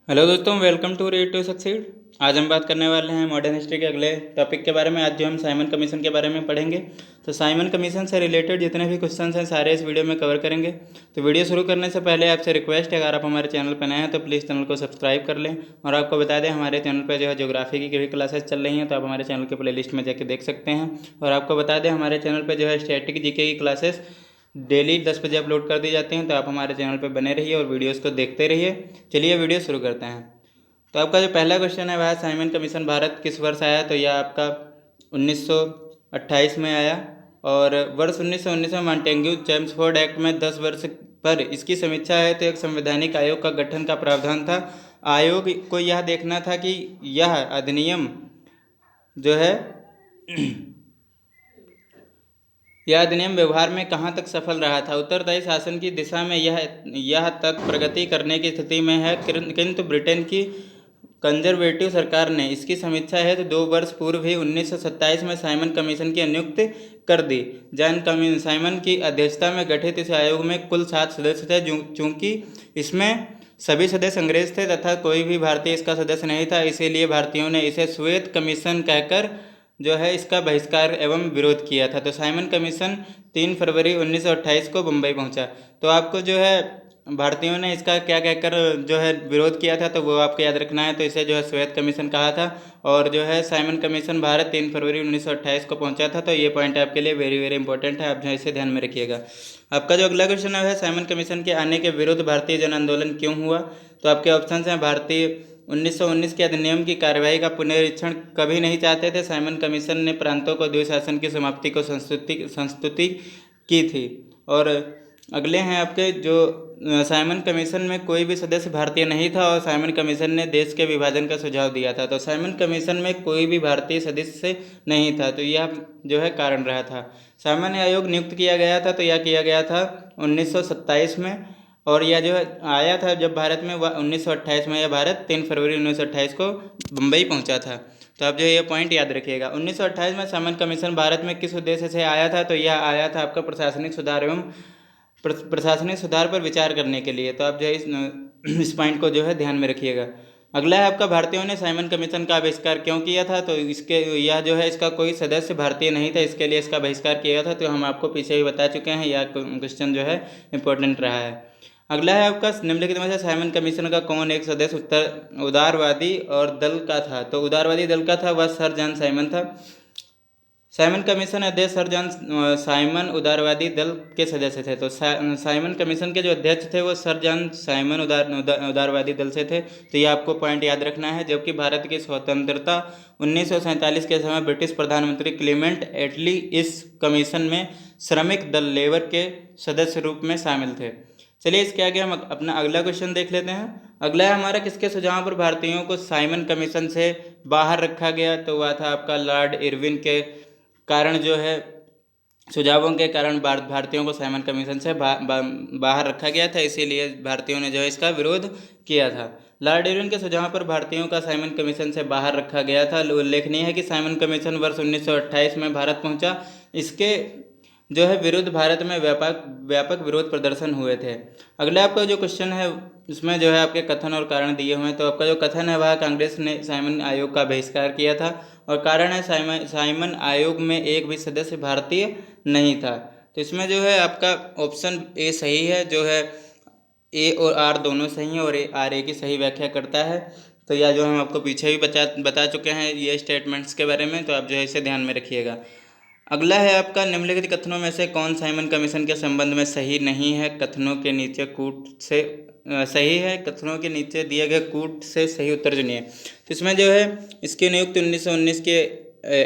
Hello दोस्तों, welcome to read to succeed. आज हम बात करने वाले हैं मॉडर्न हिस्ट्री के अगले टॉपिक के बारे में। आज जो हम साइमन कमीशन के बारे में पढ़ेंगे, तो साइमन कमीशन से रिलेटेड जितने भी क्वेश्चंस हैं सारे इस वीडियो में कवर करेंगे। तो वीडियो शुरू करने से पहले आपसे रिक्वेस्ट है, अगर आप हमारे चैनल पर नए हैं तो प्लीज़ चैनल को सब्सक्राइब कर लें। और आपको बता दें, हमारे चैनल पर जो है ज्योग्राफी की भी क्लासेस चल रही हैं, तो आप हमारे चैनल के प्ले लिस्ट में जाके देख सकते हैं। और आपको बता दें, हमारे चैनल पर जो है स्टैटिक जीके की क्लासेस डेली 10 बजे अपलोड कर दी जाती हैं, तो आप हमारे चैनल पर बने रहिए और वीडियोज़ को देखते रहिए। चलिए वीडियो शुरू करते हैं। तो आपका जो पहला क्वेश्चन है वह साइमन कमीशन भारत किस वर्ष आया, तो यह आपका 1928 में आया। और वर्ष 1919 में मॉन्टेग्यू चेम्सफोर्ड एक्ट में 10 वर्ष पर इसकी समीक्षा है, तो एक संवैधानिक आयोग का गठन का प्रावधान था। आयोग को यह देखना था कि यह अधिनियम जो है यह अधिनियम व्यवहार में कहाँ तक सफल रहा था। उत्तरदायी शासन की दिशा में यह तक प्रगति करने की स्थिति में है, किंतु ब्रिटेन की कंजर्वेटिव सरकार ने इसकी समीक्षा है तो 2 वर्ष पूर्व ही 1927 में साइमन कमीशन की नियुक्ति कर दी। साइमन की अध्यक्षता में गठित इस आयोग में कुल 7 सदस्य थे। चूंकि इसमें सभी सदस्य अंग्रेज थे तथा कोई भी भारतीय इसका सदस्य नहीं था, इसीलिए भारतीयों ने इसे श्वेत कमीशन कहकर जो है इसका बहिष्कार एवं विरोध किया था। तो साइमन कमीशन 3 फरवरी 1928 को मुंबई पहुंचा। तो आपको जो है भारतीयों ने इसका क्या कहकर जो है विरोध किया था, तो वो आपको याद रखना है। तो इसे जो है श्वेत कमीशन कहा था। और जो है साइमन कमीशन भारत 3 फरवरी 1928 को पहुंचा था। तो ये पॉइंट आपके लिए वेरी वेरी इंपॉर्टेंट है, आप जो इसे ध्यान में रखिएगा। आपका जो अगला क्वेश्चन है साइमन कमीशन के आने के विरुद्ध भारतीय जन आंदोलन क्यों हुआ। तो आपके ऑप्शन हैं, भारतीय 1919 के अधिनियम की कार्यवाही का पुनरीक्षण कभी नहीं चाहते थे। साइमन कमीशन ने प्रांतों को द्विशासन की समाप्ति को संस्तुति की थी। और अगले हैं आपके जो साइमन कमीशन में कोई भी सदस्य भारतीय नहीं था और साइमन कमीशन ने देश के विभाजन का सुझाव दिया था। तो साइमन कमीशन में कोई भी भारतीय सदस्य नहीं था, तो यह जो है कारण रहा था। सामान्य आयोग नियुक्त किया गया था, तो यह किया गया था 1927 में। और यह जो आया था जब भारत में, वह 1928 में। यह भारत 3 फरवरी 1928 को मुंबई पहुंचा था। तो आप जो ये पॉइंट याद रखिएगा। 1928 में साइमन कमीशन भारत में किस उद्देश्य से आया था, तो यह आया था आपका प्रशासनिक सुधार एवं प्रशासनिक सुधार पर विचार करने के लिए। तो आप जो है इस पॉइंट को जो है ध्यान में रखिएगा। अगला है आपका, भारतीयों ने साइमन कमीशन का बहिष्कार क्यों किया था। तो इसके यह जो है इसका कोई सदस्य भारतीय नहीं था, इसके लिए इसका बहिष्कार किया था। तो हम आपको पीछे ही बता चुके हैं, यह क्वेश्चन जो है इंपॉर्टेंट रहा है। अगला है आपका, निम्नलिखित में से साइमन कमीशन का कौन एक सदस्य उदारवादी और दल का था। तो उदारवादी दल का था वह सर जॉन साइमन था। साइमन कमीशन अध्यक्ष सर जॉन साइमन उदारवादी दल के सदस्य थे। तो साइमन कमीशन के जो अध्यक्ष थे वो सर जॉन साइमन उदारवादी दल से थे। तो ये आपको पॉइंट याद रखना है। जबकि भारत की स्वतंत्रता 1947 के समय ब्रिटिश प्रधानमंत्री क्लीमेंट एटली इस कमीशन में श्रमिक दल लेबर के सदस्य रूप में शामिल थे। चलिए इसके आगे हम अपना अगला क्वेश्चन देख लेते हैं। अगला है हमारा, किसके सुझाव पर भारतीयों को साइमन कमीशन से बाहर रखा गया। तो वह था आपका लॉर्ड इरविन के कारण, जो है सुझावों के कारण भारतीयों को साइमन कमीशन से बाहर रखा गया था, इसीलिए भारतीयों ने जो है इसका विरोध किया था। लॉर्ड इरविन के सुझाव पर भारतीयों का साइमन कमीशन से बाहर रखा गया था। उल्लेखनीय है कि साइमन कमीशन वर्ष 1928 में भारत पहुंचा। इसके जो है विरुद्ध भारत में व्यापक विरोध प्रदर्शन हुए थे। अगला आपका जो क्वेश्चन है उसमें जो है आपके कथन और कारण दिए हुए हैं। तो आपका जो कथन है वह, कांग्रेस ने साइमन आयोग का बहिष्कार किया था। और कारण है, साइमन आयोग में एक भी सदस्य भारतीय नहीं था। तो इसमें जो है आपका ऑप्शन ए सही है, जो है ए और आर दोनों सही हैं, और आर ए की सही व्याख्या करता है। तो यह जो हम आपको पीछे भी बता चुके हैं ये स्टेटमेंट्स के बारे में, तो आप जो है इसे ध्यान में रखिएगा। अगला है आपका, निम्नलिखित कथनों में से कौन साइमन कमीशन के संबंध में सही नहीं है। कथनों के नीचे कूट से सही है, कथनों के नीचे दिए गए कूट से सही उत्तर चुनिए। तो इसमें जो है इसकी नियुक्ति 1919 के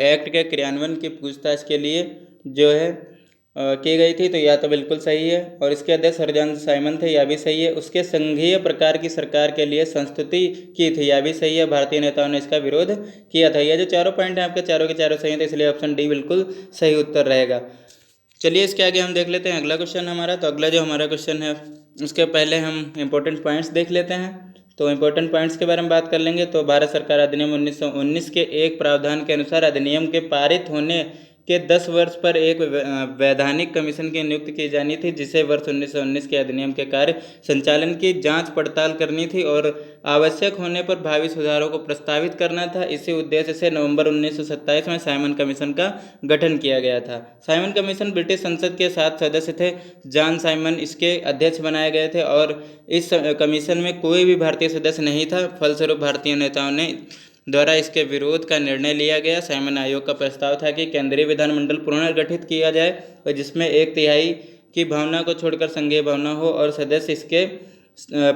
एक्ट के क्रियान्वयन की पूछताछ के लिए जो है की गई थी। तो यह तो बिल्कुल सही है। और इसके अध्यक्ष सर जॉन साइमन थे, यह भी सही है। उसके संघीय प्रकार की सरकार के लिए संस्तुति की थी, यह भी सही है। भारतीय नेताओं ने इसका विरोध किया था। यह जो चारों पॉइंट हैं आपके चारों के चारों सही हैं, तो इसलिए ऑप्शन डी बिल्कुल सही उत्तर रहेगा। चलिए इसके आगे हम देख लेते हैं अगला क्वेश्चन हमारा। तो अगला जो हमारा क्वेश्चन है उसके पहले हम इंपॉर्टेंट पॉइंट्स देख लेते हैं। तो इंपॉर्टेंट पॉइंट्स के बारे में बात कर लेंगे। तो भारत सरकार अधिनियम 1919 के एक प्रावधान के अनुसार अधिनियम के पारित होने के 10 वर्ष पर एक वैधानिक कमीशन की नियुक्ति की जानी थी, जिसे वर्ष 1919 के अधिनियम के कार्य संचालन की जांच पड़ताल करनी थी और आवश्यक होने पर भावी सुधारों को प्रस्तावित करना था। इसी उद्देश्य से नवंबर 1927 में साइमन कमीशन का गठन किया गया था। साइमन कमीशन ब्रिटिश संसद के 7 सदस्य थे। जॉन साइमन इसके अध्यक्ष बनाए गए थे और इस कमीशन में कोई भी भारतीय सदस्य नहीं था। फलस्वरूप भारतीय नेताओं ने द्वारा इसके विरोध का निर्णय लिया गया। साइमन आयोग का प्रस्ताव था कि केंद्रीय विधानमंडल पुनर्गठित किया जाए और जिसमें 1/3 की भावना को छोड़कर संघीय भावना हो और सदस्य इसके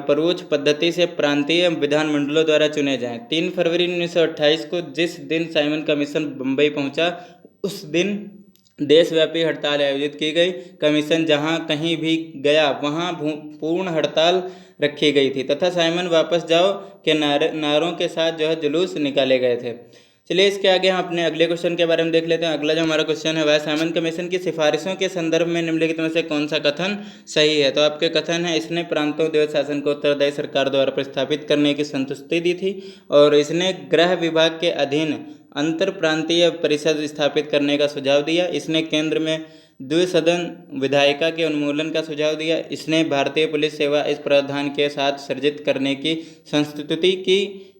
परोक्ष पद्धति से प्रांतीय विधानमंडलों द्वारा चुने जाएं। 3 फरवरी 1928 को जिस दिन साइमन कमीशन बम्बई पहुंचा, उस दिन देशव्यापी हड़ताल आयोजित की गई। कमीशन जहां कहीं भी गया वहां पूर्ण हड़ताल रखी गई थी तथा साइमन वापस जाओ के नारों के साथ जो है जुलूस निकाले गए थे। चलिए इसके आगे हम अपने अगले क्वेश्चन के बारे में देख लेते हैं। अगला जो हमारा क्वेश्चन है वह साइमन कमीशन की सिफारिशों के संदर्भ में निम्नलिखित में से कौन सा कथन सही है। तो आपके कथन है, इसने प्रांतों द्वैत शासन को उत्तरदायी सरकार द्वारा प्रस्तावित करने की संतुष्टि दी थी और इसने गृह विभाग के अधीन अंतर प्रांतीय परिषद स्थापित करने का सुझाव दिया। इसने केंद्र में द्विसदन विधायिका के उन्मूलन का सुझाव दिया। इसने भारतीय पुलिस सेवा इस प्रावधान के साथ सृजित करने की संस्तुति की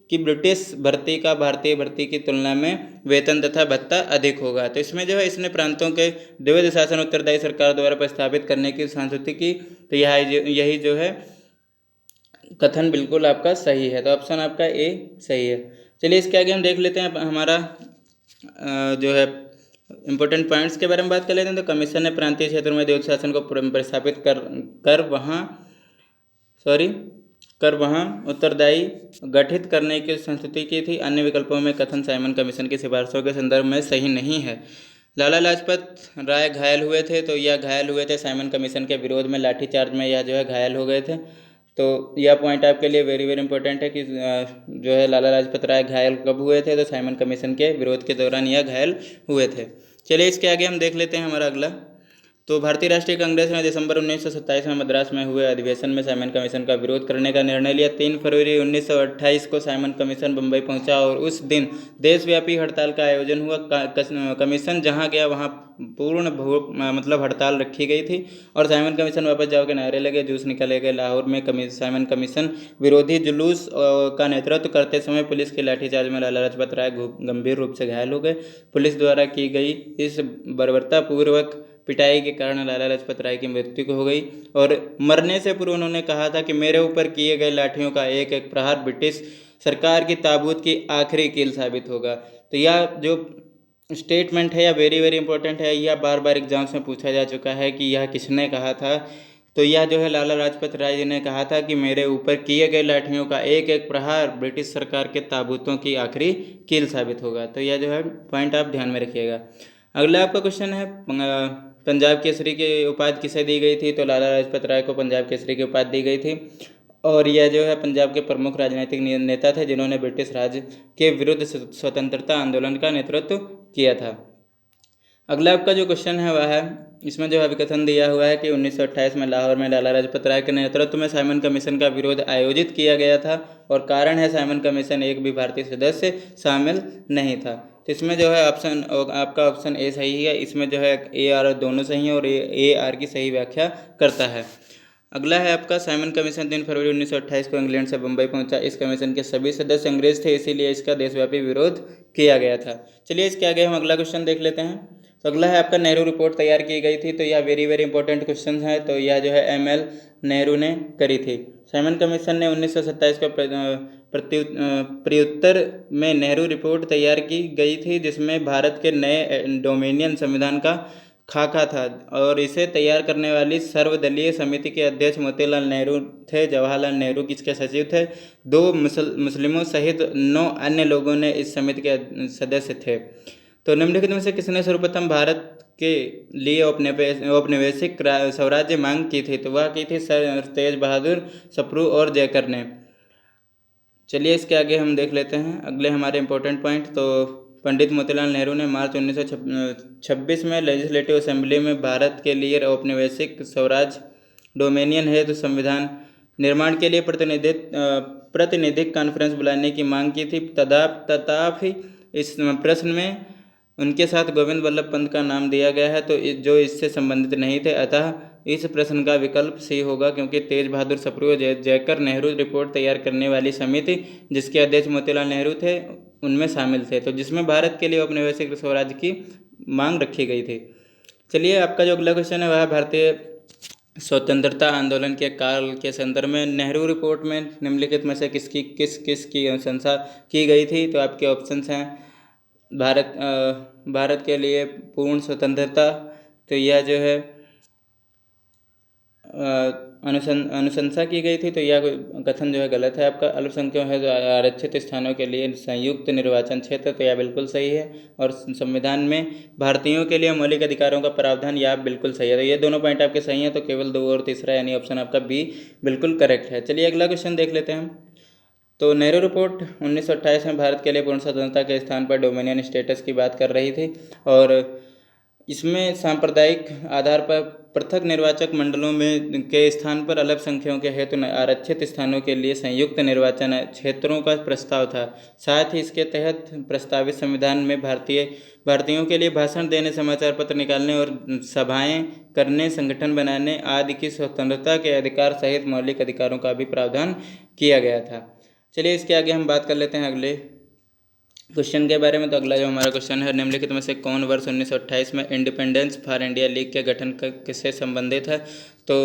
कि ब्रिटिश भर्ती का भारतीय भर्ती की तुलना में वेतन तथा भत्ता अधिक होगा। तो इसमें जो है इसने प्रांतों के द्वैध शासन उत्तरदायी सरकार द्वारा प्रस्तावित करने की संस्तुति की। तो यही जो है कथन बिल्कुल आपका सही है। तो ऑप्शन आपका ए सही है। चलिए इसके आगे हम देख लेते हैं हमारा जो है इम्पोर्टेंट पॉइंट्स के बारे में बात कर लेते हैं। तो कमीशन ने प्रांतीय क्षेत्रों में द्वैध शासन को प्रस्थापित कर वहाँ उत्तरदायी गठित करने की संस्तुति की थी। अन्य विकल्पों में कथन साइमन कमीशन की सिफारिशों के संदर्भ में सही नहीं है। लाला लाजपत राय घायल हुए थे, तो यह घायल हुए थे साइमन कमीशन के विरोध में, लाठीचार्ज में यह जो है घायल हो गए थे। तो यह पॉइंट आपके लिए वेरी वेरी इंपॉर्टेंट है कि जो है लाला लाजपत राय घायल कब हुए थे, तो साइमन कमीशन के विरोध के दौरान यह घायल हुए थे। चलिए इसके आगे हम देख लेते हैं हमारा अगला। तो भारतीय राष्ट्रीय कांग्रेस ने दिसंबर 1927 में मद्रास में हुए अधिवेशन में साइमन कमीशन का विरोध करने का निर्णय लिया। 3 फरवरी 1928 को साइमन कमीशन बम्बई पहुंचा और उस दिन देशव्यापी हड़ताल का आयोजन हुआ। कमीशन जहां गया वहां पूर्ण हड़ताल रखी गई थी और साइमन कमीशन वापस जाओ के नारे लगे, जूस निकाले गए। लाहौर में साइमन कमीशन विरोधी जुलूस का नेतृत्व करते समय पुलिस के लाठीचार्ज में लाला लाजपत राय गंभीर रूप से घायल हो गए। पुलिस द्वारा की गई इस बर्बरतापूर्वक पिटाई के कारण लाला लाजपत राय की मृत्यु हो गई और मरने से पूर्व उन्होंने कहा था कि मेरे ऊपर किए गए लाठियों का एक एक प्रहार ब्रिटिश सरकार की ताबूत की आखिरी कील साबित होगा। तो यह जो स्टेटमेंट है यह वेरी वेरी इंपॉर्टेंट है। यह बार बार एग्जाम्स में पूछा जा चुका है कि यह किसने कहा था। तो यह जो है लाला लाजपत राय जी ने कहा था कि मेरे ऊपर किए गए लाठियों का एक एक प्रहार ब्रिटिश सरकार के ताबूतों की आखिरी कील साबित होगा। तो यह जो है पॉइंट आप ध्यान में रखिएगा। अगला आपका क्वेश्चन है, पंजाब केसरी की उपाधि किसे दी गई थी। तो लाला लाजपत राय को पंजाब केसरी की उपाधि दी गई थी और यह जो है पंजाब के प्रमुख राजनीतिक नेता थे जिन्होंने ब्रिटिश राज के विरुद्ध स्वतंत्रता आंदोलन का नेतृत्व किया था। अगला आपका जो क्वेश्चन है वह है, इसमें जो अभिकथन दिया हुआ है कि 1928 में लाहौर में लाला लाजपत राय के नेतृत्व में साइमन कमीशन का विरोध आयोजित किया गया था और कारण है साइमन कमीशन एक भी भारतीय सदस्य शामिल नहीं था। तो इसमें जो है आपका ऑप्शन ए सही है। इसमें जो है ए आर दोनों सही हैं और ए आर की सही व्याख्या करता है। अगला है आपका, साइमन कमीशन 3 फरवरी 1928 को इंग्लैंड से बम्बई पहुंचा। इस कमीशन के सभी सदस्य अंग्रेज थे, इसीलिए इसका देशव्यापी विरोध किया गया था। चलिए इसके आगे हम अगला क्वेश्चन देख लेते हैं। तो अगला है आपका, नेहरू रिपोर्ट तैयार की गई थी। तो यह वेरी वेरी इंपॉर्टेंट क्वेश्चन है। तो यह जो है एम एल नेहरू ने करी थी। साइमन कमीशन ने 1927 को प्रत्युत्तर में नेहरू रिपोर्ट तैयार की गई थी जिसमें भारत के नए डोमिनियन संविधान का खाका था और इसे तैयार करने वाली सर्वदलीय समिति के अध्यक्ष मोतीलाल नेहरू थे। जवाहरलाल नेहरू किसके सचिव थे। 2 मुस्लिमों सहित 9 अन्य लोगों ने इस समिति के सदस्य थे। तो निम्नलिखित में से किसने सर्वप्रथम भारत के लिए औपनिवेशिक स्वराज्य मांग की थी। तो वह की थी सर तेज बहादुर सप्रू और जयकर ने। चलिए इसके आगे हम देख लेते हैं अगले हमारे इंपॉर्टेंट पॉइंट। तो पंडित मोतीलाल नेहरू ने मार्च 1926 में लेजिस्लेटिव असेंबली में भारत के लिए औपनिवेशिक स्वराज डोमिनियन हेतु संविधान निर्माण के लिए प्रतिनिधिक कॉन्फ्रेंस बुलाने की मांग की थी। तथापि इस प्रश्न में उनके साथ गोविंद वल्लभ पंत का नाम दिया गया है, तो जो इससे संबंधित नहीं थे। अतः इस प्रश्न का विकल्प सी होगा, क्योंकि तेज बहादुर सप्रू और जयकर नेहरू रिपोर्ट तैयार करने वाली समिति जिसके अध्यक्ष मोतीलाल नेहरू थे उनमें शामिल थे, तो जिसमें भारत के लिए औपनिवेशिक स्वराज की मांग रखी गई थी। चलिए, आपका जो अगला क्वेश्चन है वह भारतीय स्वतंत्रता आंदोलन के काल के संदर्भ में नेहरू रिपोर्ट में निम्नलिखित में से किस किस की अनुशंसा की गई थी। तो आपके ऑप्शंस हैं भारत के लिए पूर्ण स्वतंत्रता, तो यह जो है अनुशंसा की गई थी, तो यह कथन जो है गलत है आपका। अल्पसंख्यकों है जो आरक्षित स्थानों के लिए संयुक्त निर्वाचन क्षेत्र, तो यह बिल्कुल सही है। और संविधान में भारतीयों के लिए मौलिक अधिकारों का प्रावधान, यह बिल्कुल सही है। तो ये दोनों पॉइंट आपके सही हैं, तो केवल 2 और तीसरा यानी ऑप्शन आपका बी बिल्कुल करेक्ट है। चलिए, अगला क्वेश्चन देख लेते हैं। तो नेहरू रिपोर्ट 1928 में भारत के लिए पूर्ण स्वतंत्रता के स्थान पर डोमिनियन स्टेटस की बात कर रही थी, और इसमें सांप्रदायिक आधार पर पृथक निर्वाचक मंडलों में के स्थान पर अल्पसंख्यकों के हेतु आरक्षित स्थानों के लिए संयुक्त निर्वाचन क्षेत्रों का प्रस्ताव था। साथ ही इसके तहत प्रस्तावित संविधान में भारतीयों के लिए भाषण देने, समाचार पत्र निकालने और सभाएं करने, संगठन बनाने आदि की स्वतंत्रता के अधिकार सहित मौलिक अधिकारों का भी प्रावधान किया गया था। चलिए, इसके आगे हम बात कर लेते हैं अगले क्वेश्चन के बारे में। तो अगला जो हमारा क्वेश्चन है, निम्नलिखित में से कौन वर्ष 1928 में इंडिपेंडेंस फॉर इंडिया लीग के गठन किससे संबंधित है। तो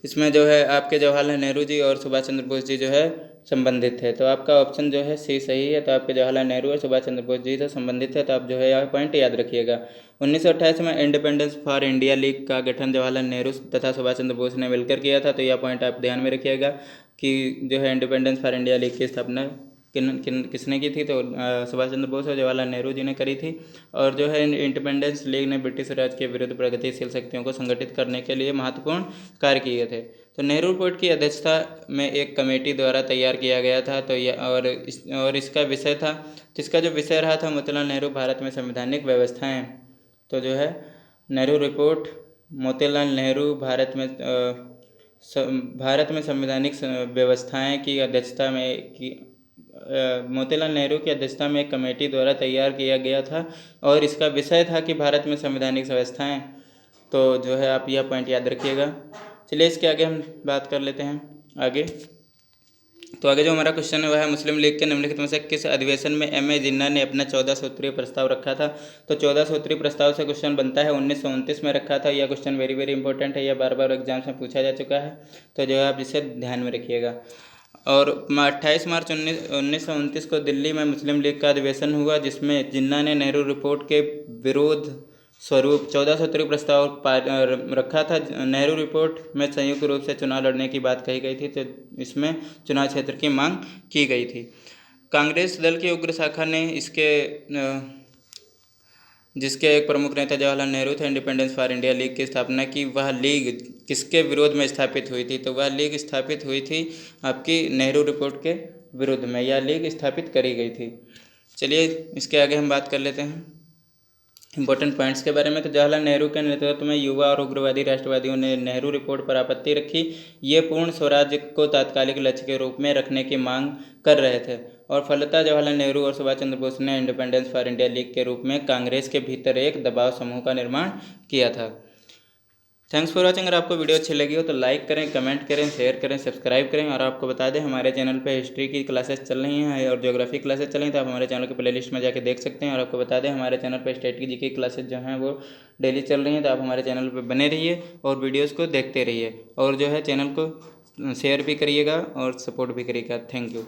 इसमें जो है आपके जवाहरलाल नेहरू जी और सुभाष चंद्र बोस जी जो है संबंधित है, तो आपका ऑप्शन जो है सी सही है। तो आपके जवाहरलाल नेहरू और सुभाष चंद्र बोस जी से संबंधित है, तो आप जो है यह पॉइंट याद रखिएगा। 1928 में इंडिपेंडेंस फॉर इंडिया लीग का गठन जवाहरलाल नेहरू तथा सुभाष चंद्र बोस ने मिलकर किया था, तो यह पॉइंट आप ध्यान में रखिएगा कि जो है इंडिपेंडेंस फॉर इंडिया लीग की स्थापना किसने की थी। तो सुभाष चंद्र बोस और जवाहरलाल नेहरू जी ने करी थी। और जो है इंडिपेंडेंस लीग ने ब्रिटिश राज के विरुद्ध प्रगतिशील शक्तियों को संगठित करने के लिए महत्वपूर्ण कार्य किए थे। तो नेहरू रिपोर्ट की अध्यक्षता में एक कमेटी द्वारा तैयार किया गया था, तो यह और इसका विषय था, जिसका जो विषय रहा था मोतीलाल नेहरू भारत में संवैधानिक व्यवस्थाएँ। तो जो है नेहरू रिपोर्ट मोतीलाल नेहरू भारत में संवैधानिक व्यवस्थाएं की अध्यक्षता में मोतीलाल नेहरू की अध्यक्षता में एक कमेटी द्वारा तैयार किया गया था, और इसका विषय था कि भारत में संवैधानिक व्यवस्थाएं। तो जो है आप यह पॉइंट याद रखिएगा। चलिए, इसके आगे हम बात कर लेते हैं आगे। तो आगे जो हमारा क्वेश्चन है वह है मुस्लिम लीग के निम्नलिखित में से किस अधिवेशन में M.A. जिन्ना ने अपना 14 सूत्रीय प्रस्ताव रखा था। तो 14 सूत्रीय प्रस्ताव से क्वेश्चन बनता है 1929 में रखा था। यह क्वेश्चन वेरी इंपॉर्टेंट है, यह बार बार एग्जाम्स में पूछा जा चुका है, तो जो है आप इसे ध्यान में रखिएगा। और 28 मार्च 1929 को दिल्ली में मुस्लिम लीग का अधिवेशन हुआ, जिसमें जिन्ना ने नेहरू रिपोर्ट के विरोध स्वरूप 14 सूत्रीय प्रस्ताव रखा था। नेहरू रिपोर्ट में संयुक्त रूप से चुनाव लड़ने की बात कही गई थी, तो इसमें चुनाव क्षेत्र की मांग की गई थी। कांग्रेस दल की उग्र शाखा ने जिसके एक प्रमुख नेता जवाहरलाल नेहरू थे, इंडिपेंडेंस फॉर इंडिया लीग की स्थापना की। वह लीग किसके विरोध में स्थापित हुई थी। तो वह लीग स्थापित हुई थी आपकी नेहरू रिपोर्ट के विरुद्ध में, यह लीग स्थापित करी गई थी। चलिए, इसके आगे हम बात कर लेते हैं इंपॉर्टेंट पॉइंट्स के बारे में। तो जवाहरलाल नेहरू के नेतृत्व में युवा और उग्रवादी राष्ट्रवादियों ने नेहरू रिपोर्ट पर आपत्ति रखी। ये पूर्ण स्वराज्य को तात्कालिक लक्ष्य के रूप में रखने की मांग कर रहे थे, और फलतः जवाहरलाल नेहरू और सुभाष चंद्र बोस ने इंडिपेंडेंस फॉर इंडिया लीग के रूप में कांग्रेस के भीतर एक दबाव समूह का निर्माण किया था। Thanks for watching. अगर आपको वीडियो अच्छी लगी हो तो लाइक करें, कमेंट करें, शेयर करें, सब्सक्राइब करें। और आपको बता दें हमारे चैनल पे हिस्ट्री की क्लासेस चल रही हैं और ज्योग्राफी क्लासेस चल रही हैं, तो आप हमारे चैनल के प्लेलिस्ट में जाके देख सकते हैं। और आपको बता दें हमारे चैनल पे स्टेट की जीके क्लासेस जो हैं वो डेली चल रही हैं, तो आप हमारे चैनल पर बने रहिए और वीडियोज़ को देखते रहिए, और जो है चैनल को शेयर भी करिएगा और सपोर्ट भी करिएगा। Thank you.